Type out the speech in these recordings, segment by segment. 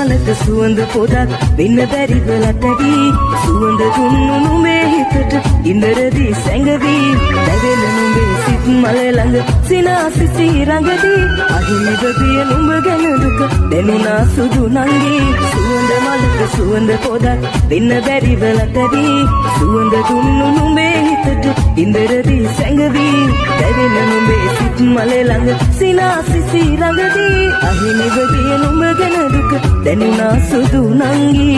මලක සුවඳ පොදක් වෙන්න බැරිද ලටවි සුවඳ දුන්නු නුඹේ හිතට ඉන්දරදී සැඟවි දැවෙන නුඹේ සිත් මල ළඟ සිනාසිසි රඟදී අහිමිබදිය නුඹ ගැන දුක දැනුණා සුදු නංගි සුවඳ මලක සුවඳ පොදක් වෙන්න බැරිද ලටවි සුවඳ දුන්නු නුඹේ හිතට ඉන්දරදී සැඟවි දැවෙන නුඹේ සිත් මල ළඟ සිනාසිසි රඟදී අහිමිබදිය නුඹ ගැන දුක දැනුණා සුදු නංගි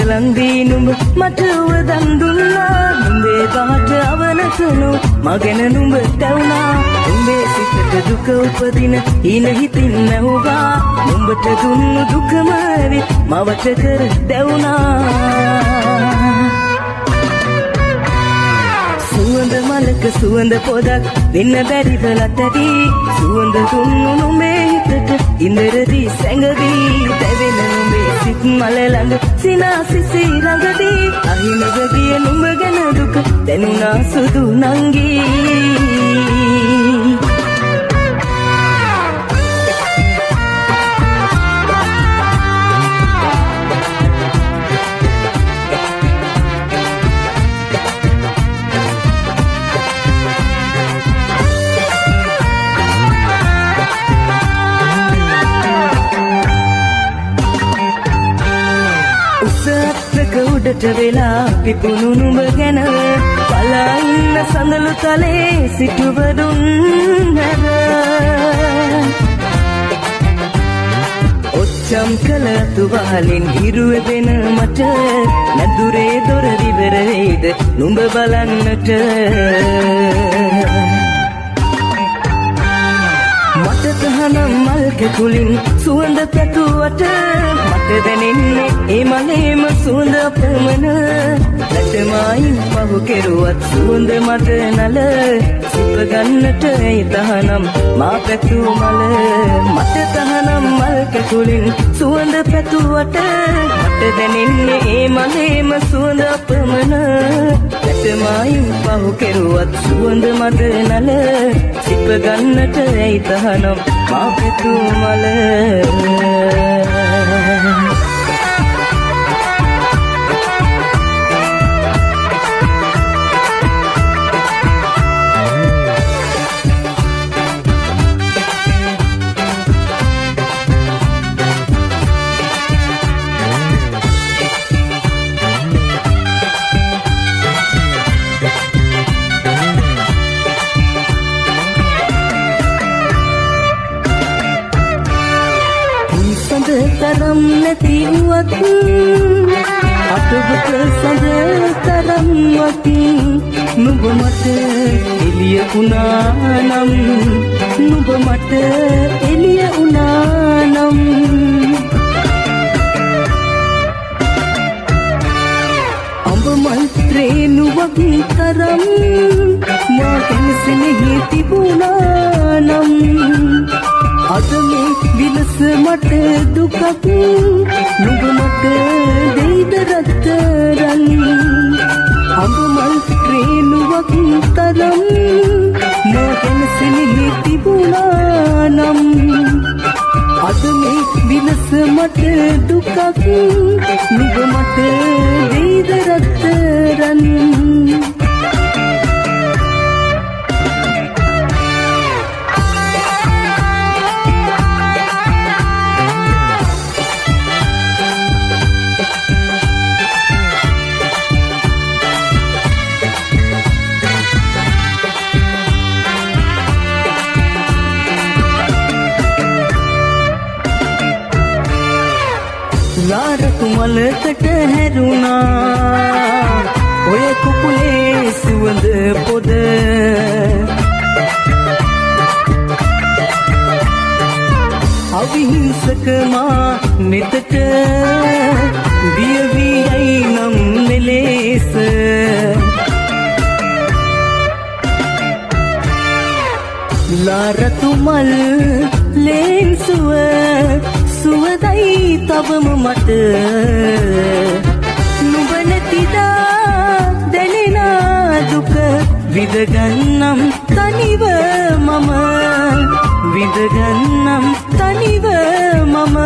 ලංදී නුඹ මට වදන් දුන්නා නුඹේ බාට අවනතනු මගෙන නුඹ දැවුනා නුඹේ සිතට දුක උපදින හින හිතින් නැහුවා නුඹට දුන්නු දුකම ඇවිත් මවට කර දැවුනා සුවඳ මලක සුවඳ පොදක් වෙන්න බැරිද ලටවි සුවඳ දුන්නු නුඹේ හිතට ඉන්දරදී සැඟවි දැවෙන නුඹේ සිත් මල ළඟ සිනාසිසි රඟදී අහිමිබදිය නුඹ ගැන දුක දැනුණා සුදු නංගි උඩට වෙලා පිපුණු නුඹ ගැන බලා ඉන්න සඳලු තලේ සිටුවදුන් නැර ඔච්චම් කළ තුවාලින් හිරුවෙදෙන මට නැදුරේ දොර විවර වේද නුඹ බලන්නට මට තහනම් මල් කැකුලින් සුවඳ පැතුවට මට දැනෙන්නේ ඒ මලේම සුවඳ අපමණ රටමායින් පහු කෙරුවත් සුවඳ මට නල සිප ගන්නට ඒ තහනම් මා පැතු මල මට තහනම් මල් කැකුලින් සුවඳ පැතුවට මට දැනෙන්නේ ඒ මලේම සුවඳ අපමණ රටමායින් පහු කෙරුවත් සුවඳ මට නල සිප ගන්නට ඒ තහනම් මා පැතු මල තරම් නැති වුවත් අතබක සඳ තරම් වති නුඹ මට එළිය වුණා නම් නුඹ මට එළිය වුණා නම් අඹ මල් රේණුවක් තරම් මා කැමසෙනෙහි තිබුණා නම් අද මේ විලස මට දුකක් නුඹ මට දෙයිද රත්තරන් අඹ මල් රේණුවක් තරම් මා කැමසෙනෙහි තිබුණා නම් අද මේ විලස මට දුකක් නුඹ මට දෙයිද රත්තරන් ලාරතු මලකට හැරුණා ඔය කුකුලේ සුවඳ පොද අවිහිංසක මා නෙතට දිය වී යයි නම් මෙලෙස ලාරතු මල් ලේන් සුවදයි තවම මට නුඹ නැතිදා දැනෙනා දුක විඳගන්නම් තනිව මම විඳගන්නම් තනිව මම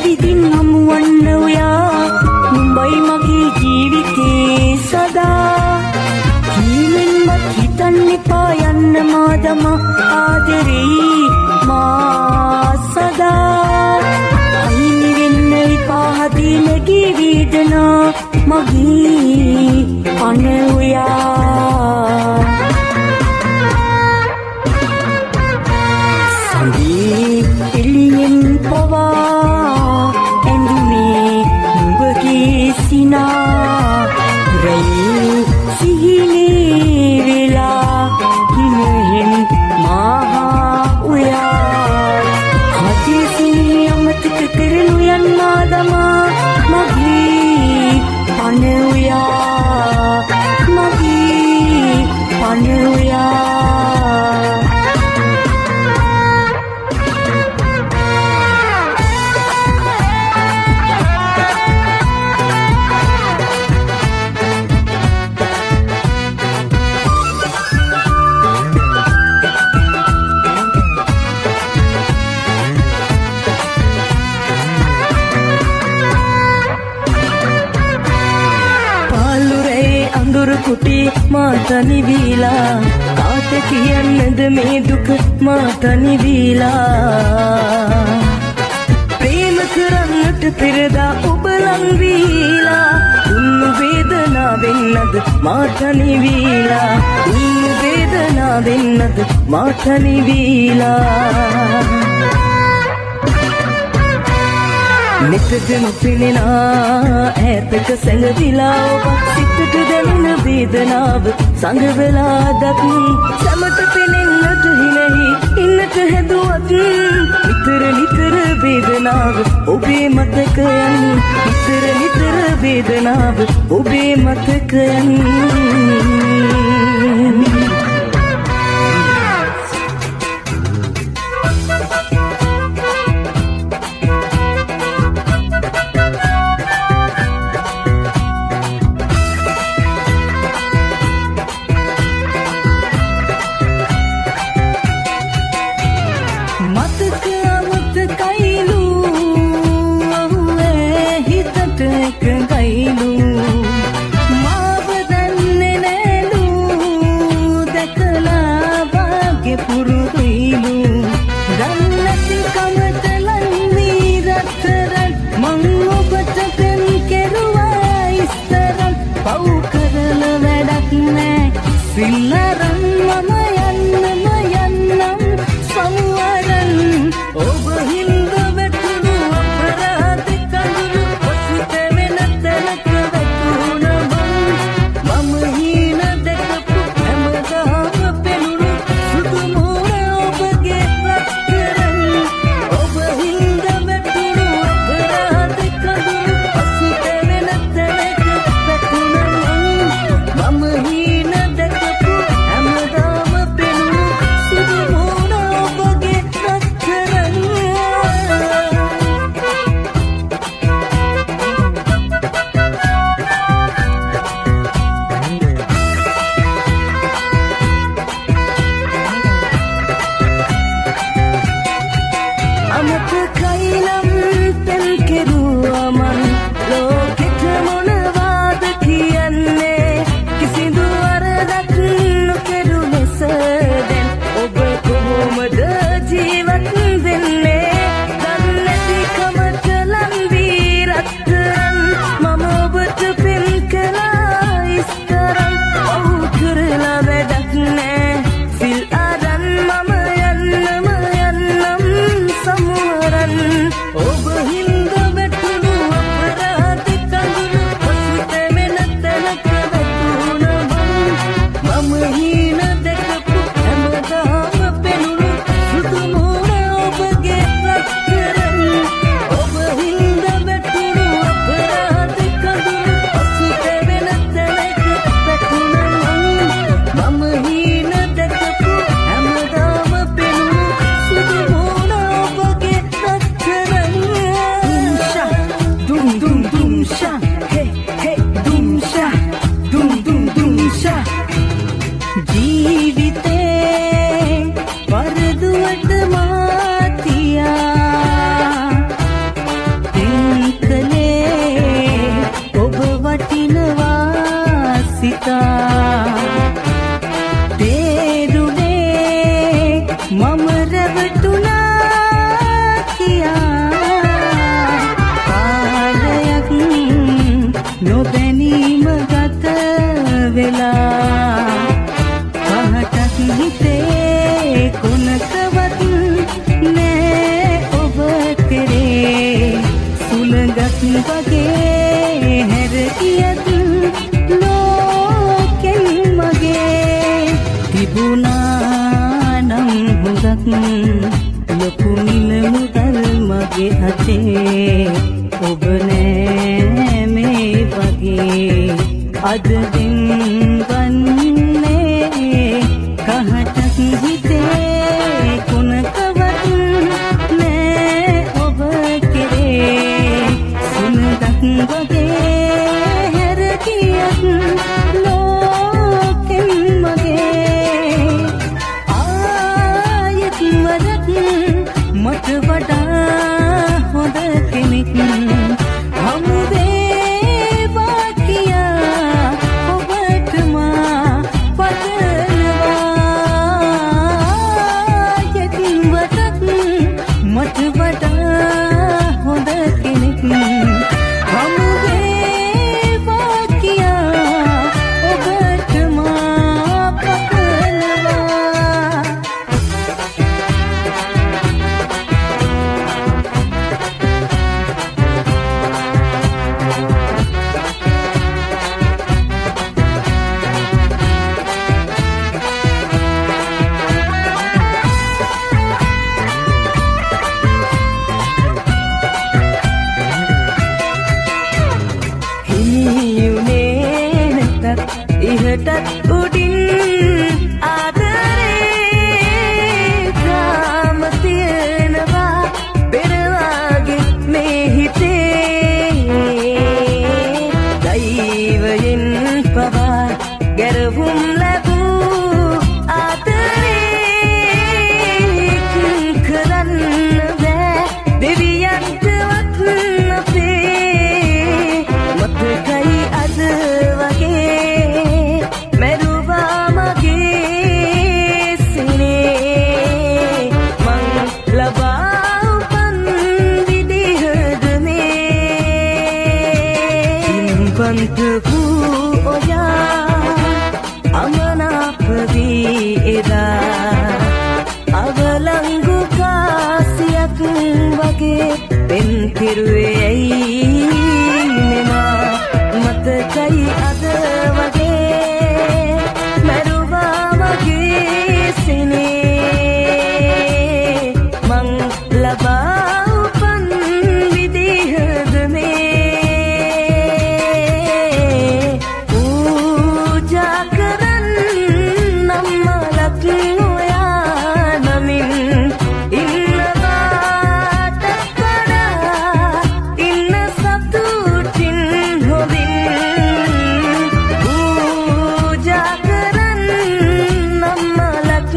විදින් හමුවන්න ඔයා නුඹයි මගේ ජීවිතේ සදා කීමෙන්වත් හිතන්න එපා යන්න මාදම ආදරේ මා සදා අයිනි වෙන්න එපා හදේ නැගී වේදනා මගේ අන ඔයා සඳේ එළියෙන් පවා රැයි සිහිනේ වෙලා හිනෙන් මහා උයා හදිසියේ අමතක කරනු යන්නා දමා මගේ පන උයා මගේ පන උයා කුටි මාතනි වීලා කාට කියන්නද මේ දුක මාතනි වීලා ප්‍රේම කරන්නට පෙරදා ඔබ ලං වීලා දුන්නු වේදනාවෙන්නද මාතනි වීලා දුන්නු වේදනාවෙන්නද මාතනි වීලා නිතද නොපෙනෙනා ඈතක සැඟවිලා ඔබ සිතට දැනෙන වේදනාව සංගවෙලා දත් සැමට පෙනෙන්නට හිනෙහි ඉන්නට හැදුවත් නිතර වේදනාව ඔබේ මතකයන් නිතර වේදනාව ඔබේ මතකයන් සිල්ලරන් මම යන්නම් සමුවරන් ඔබ හින්ද වැටුණු අපරාධ කඳුළු ඔසිත වෙන තැනක වැටුණ මම හීන දැකපු හැමදාම පෙනුණු සුදු මෝර ඔබගේ රත්තරන් ඔබ හින්ද වැටුණු අපරාධ කඳුළු ඔසිත වෙන තැනක වැටුණ මම හීන I'm නොදැනීම ගත වෙලා පහටක් හිතේ කොනකවත් නෑ ඔබ කෙරේ සුළඟක් වගේ හැර ගියත් ලෝකෙන් මගේ තිබුණා නම් හොඳක් ලොකු මිල මුදල් මගේ අතේ ඔබ නෑ මේ වගේ අද දින්වන්නේ කහටක් හිතේ කොනකවත් නෑ ඔබ කෙරේ සුළඟක් වගේ හැර ගියත් ලෝකෙන් මගේ ආයෙත් වරක් මට වඩා හොඳ කෙනෙක් හමු වේවා කියා ඔබට මා පතනවා ආයෙත් වරක් මට වඩා හොඳ කෙනෙක් හමු වේවා කියා ඔබට මා පතනවා හිමියුනේ නැතත් ඉහටත් උඩින් ආදරේ ගාම තියෙනවා පෙරවාගේ මේ හිතේ දෛවයෙන් පවා ගැරහුම් ලැබූ ආදරේ කරන්න බෑ දෙවියන්ටවත් අපේ මතකයි අද වගේ මැරුවා මගේ සිනේ මං ලබා උපන් විදිහද මේ ඉන්පන්ත වූ ඔයා අමනාප වී එදා අවලංගු කාසියක් වගේ පෙන් පිරුවේ ඇයි මෙමා මතකයි අද වගේ මැරුවා මගේ සිනේ මං ලබා උපන් විදිහද මේ පූජා කරන්නම් මලක් ඔයා නමින් ඉන්නවාට වඩා ඉන්න සතුටින් හොඳින් පූජා කරන්නම් මලක්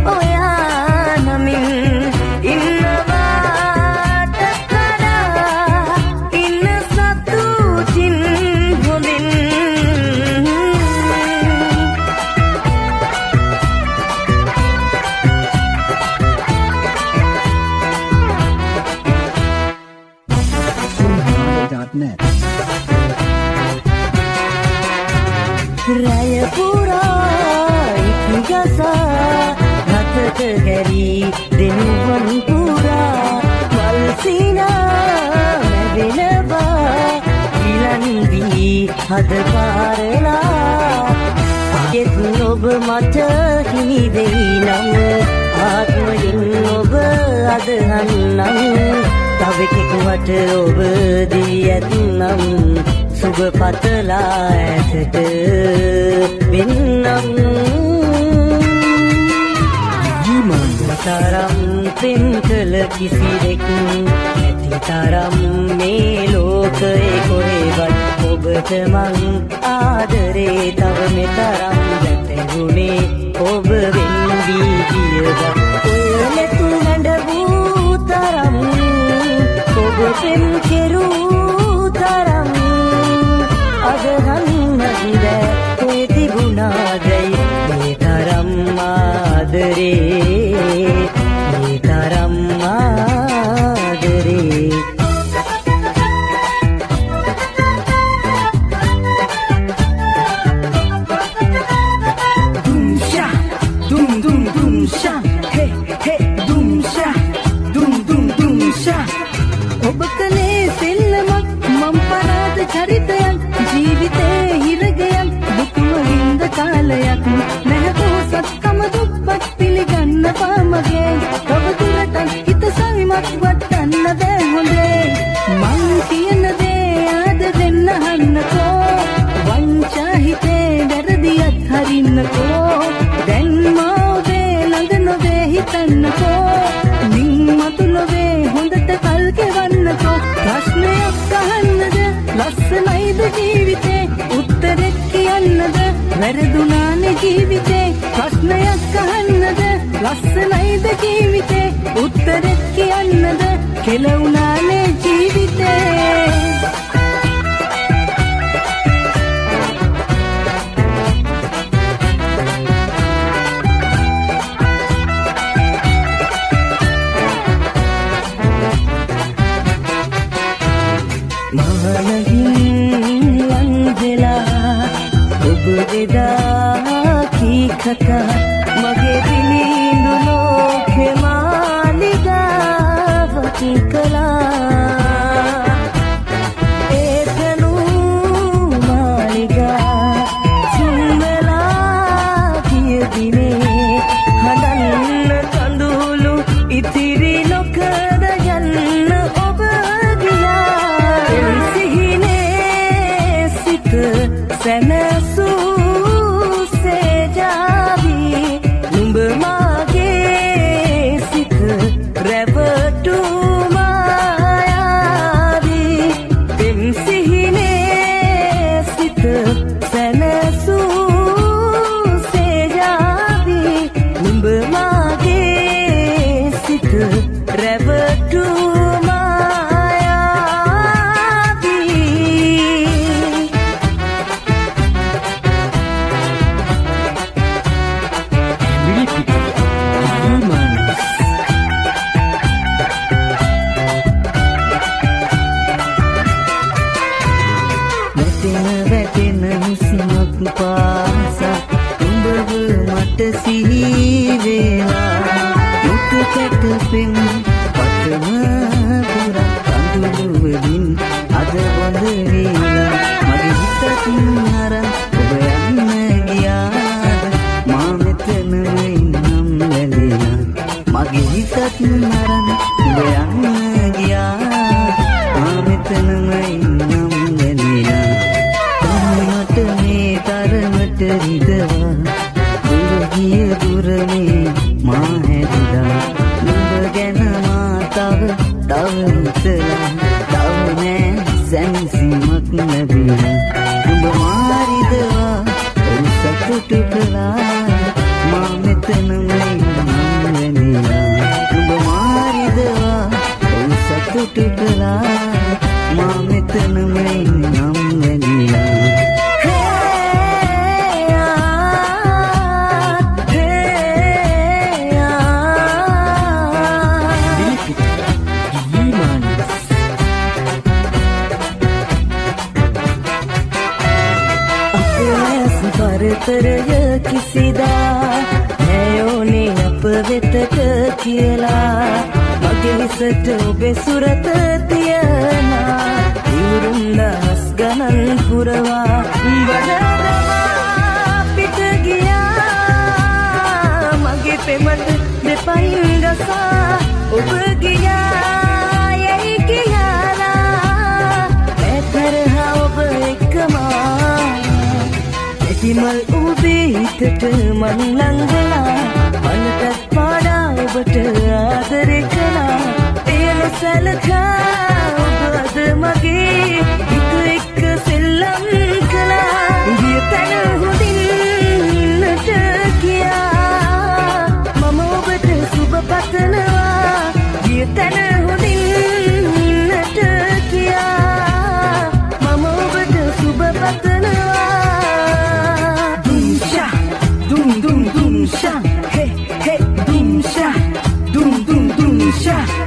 ඔයා නමින් ඉන්නවාට වඩා ඉන්න සතුටින් හොඳින් Net. රැය පුරා ඉතිගසා හතට ගැරී දෙනුවන් පුරා වල්සිනා මැවෙනවා ඉලන්වී හද පාරලා ගෙත් ඔබ මට හිමි වෙයි නම් ආත්මයෙන් ඔබ අදහන්නම් තවෙකෙකුවට ඔබ දී ඇත්නම් සුබ පතලා ඇතට වෙන්නම් තරම් පෙම් කළ කිසිවෙක් නැති තරම් මේ ලෝකයේ කොහෙවත් ඔබට මං ආදරේ තව මෙතරම් ගැටුනේ ඔබ වෙන්වී ගියද ඔය නැතු නැඬවූ තරම් ඔබ පෙම් කෙරූ තරම් අදහන්නද ඔය තිබුණාදැයි මේ තරම් ආදරේ මේ තරම් ආදරේ වැරදුනානේ ජීවිතේ ප්‍රශ්නයක් අහන්නද ලස්සනයිද ජීවිතේ උත්තරයක් කියන්නද කෙලවුනානේ ජීවිතේ එදා කී කතා මගේ පිළිඳු ලෝකෙ මාලිගාවක් කළා ඒතනු මාලිගා සුන්දලා කිය දිනේ හඬන්න කඳුළු ඉතිරි නොකර යන්න ඔබ ගියා සිහිනේ සිත සැනසු Mal ubi හිතට මන් ලංගලා මනටත් පාඩා ඔබට ආදරේ කළා එයන සැලකා ඔබද මගේ හිත එක්ක සෙල්ලම් කළා ගිය තැන හොඳින් ඉන්නට කියා මම ඔබට සුබ පතනවා ගිය තැන හොඳින් ඉන්නට කියා මම ඔබට සුබ පතනවා Sha, hey, hey, doom sha, doom sha.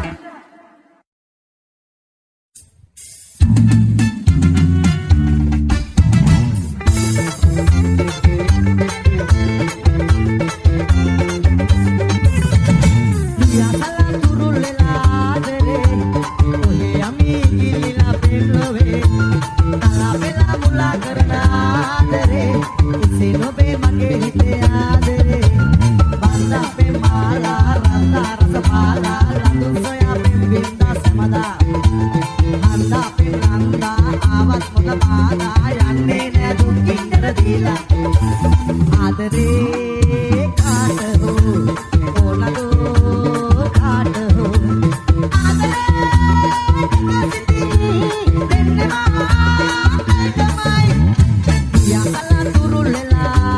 Yang kalah turun lelah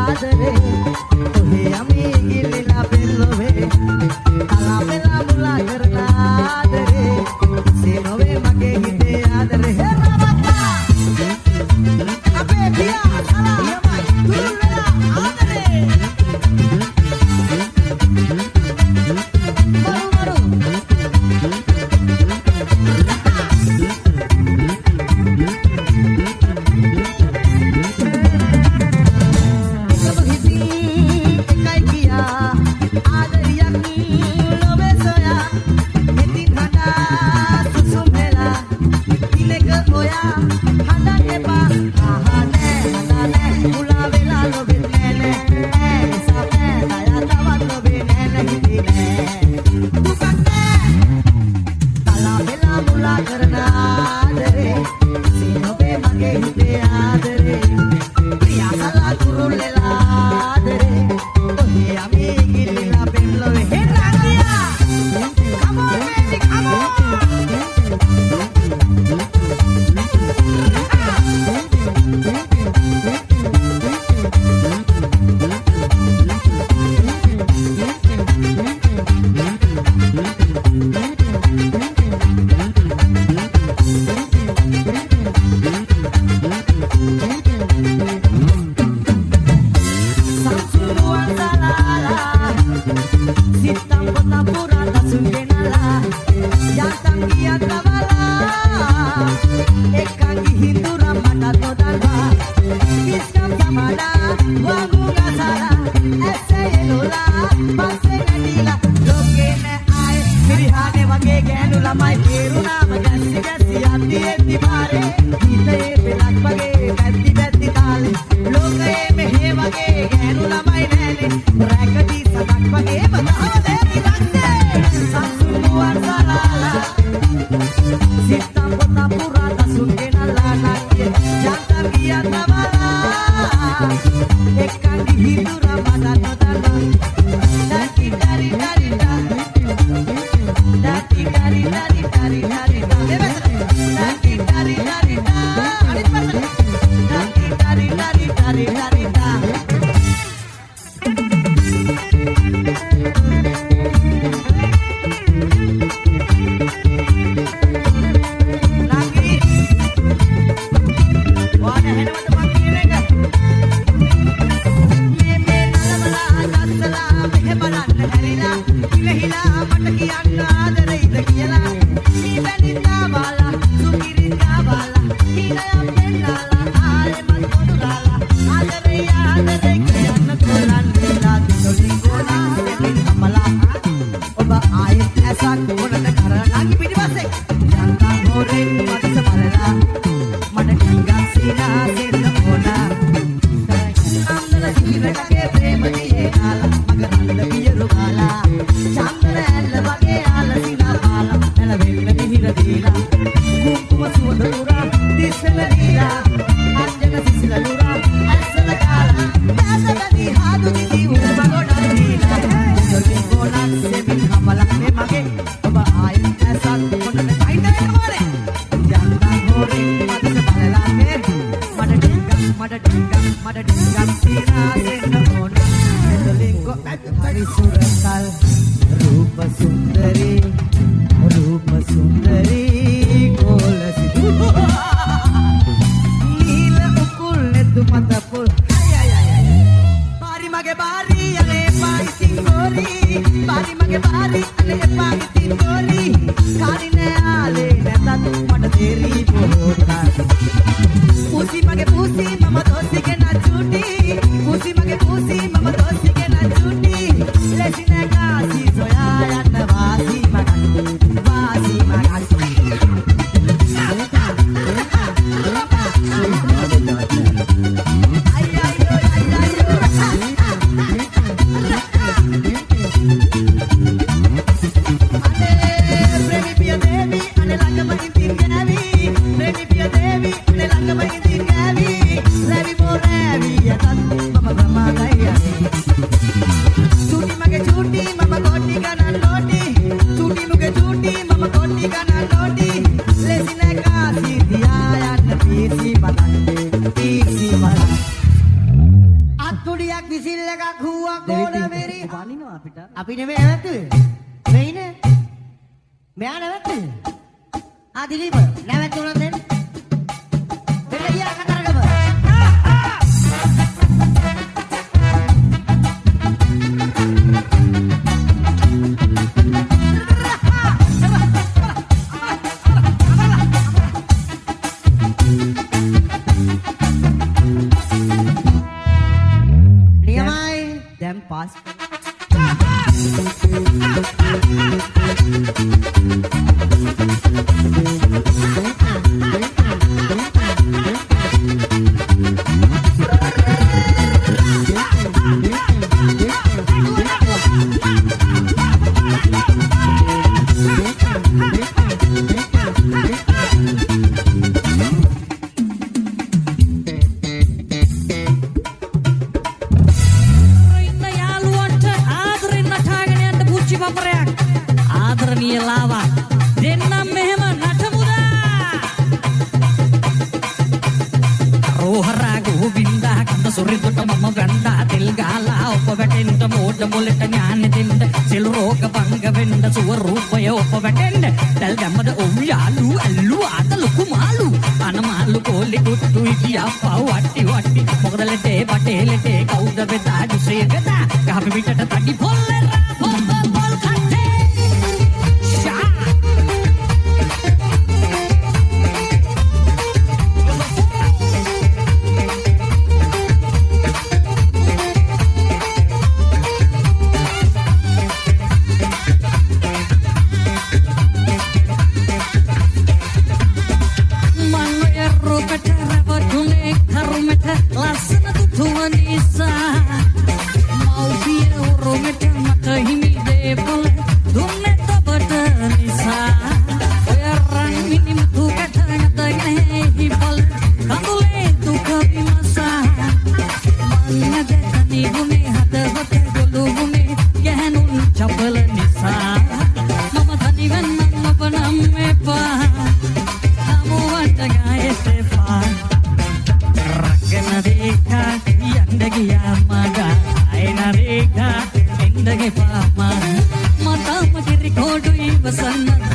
Lasana tu tuanisa mau biar romet නරේකා යන්න ගියා මගා ආය නරේකා එන්න ගෙපා මා මතම කිරි කොඩු ඉවසන්න